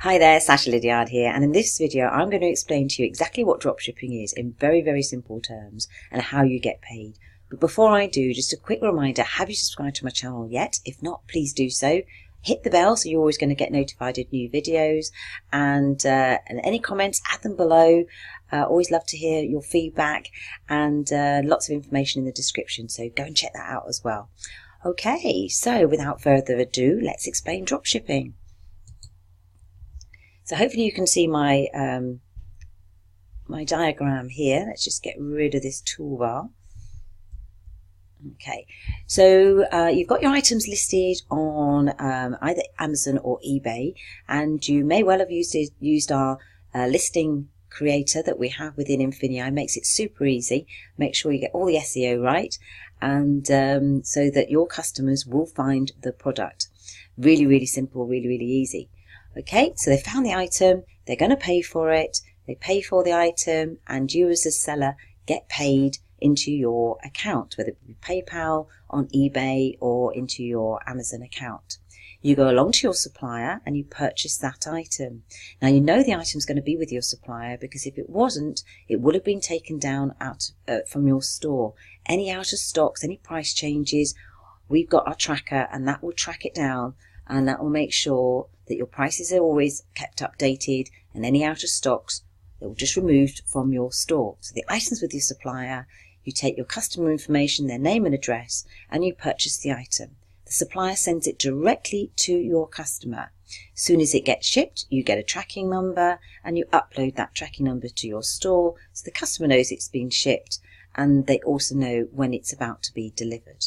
Hi there, Sacha Liddiard here, and in this video I'm going to explain to you exactly what dropshipping is in very simple terms and how you get paid. But before I do, just a quick reminder, have you subscribed to my channel yet? If not, please do so. Hit the bell so you're always going to get notified of new videos, and any comments, add them below. Always love to hear your feedback, and lots of information in the description, so go and check that out as well. Okay, so without further ado, let's explain dropshipping. So hopefully you can see my my diagram here. Let's just get rid of this toolbar. Okay, so you've got your items listed on either Amazon or eBay, and you may well have used our listing creator that we have within Infinii. It makes it super easy. Make sure you get all the SEO right, and so that your customers will find the product. Really simple, really easy. Okay, so they found the item, they're going to pay for it, they pay for the item, and you as a seller get paid into your account, whether it be PayPal, on eBay, or into your Amazon account. You go along to your supplier and you purchase that item. Now you know the item's going to be with your supplier, because if it wasn't, it would have been taken down out from your store. Any out of stocks, any price changes, we've got our tracker, and that will track it down, and that will make sure that your prices are always kept updated, and any out of stocks that will just removed from your store. So the items with your supplier, you take your customer information, their name and address, and you purchase the item. The supplier sends it directly to your customer. As soon as it gets shipped, you get a tracking number, and you upload that tracking number to your store, so the customer knows it's been shipped, and they also know when it's about to be delivered.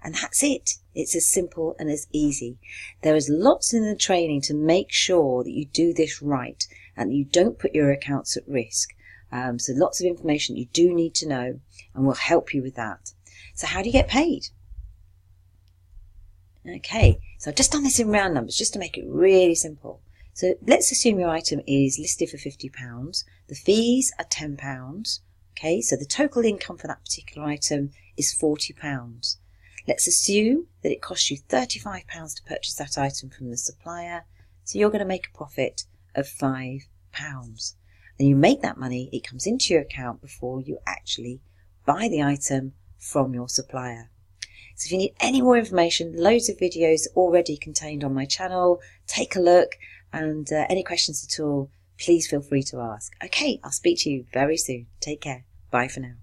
And that's it. It's as simple and as easy. There is lots in the training to make sure that you do this right and that you don't put your accounts at risk. So lots of information you do need to know, and we'll help you with that. So how do you get paid? Okay, so I've just done this in round numbers just to make it really simple. So let's assume your item is listed for £50. The fees are £10. Okay, so the total income for that particular item is £40. Let's assume that it costs you £35 to purchase that item from the supplier, so you're going to make a profit of £5. Then you make that money, it comes into your account before you actually buy the item from your supplier. So if you need any more information, loads of videos already contained on my channel. Take a look, and any questions at all, please feel free to ask. Okay, I'll speak to you very soon. Take care. Bye for now.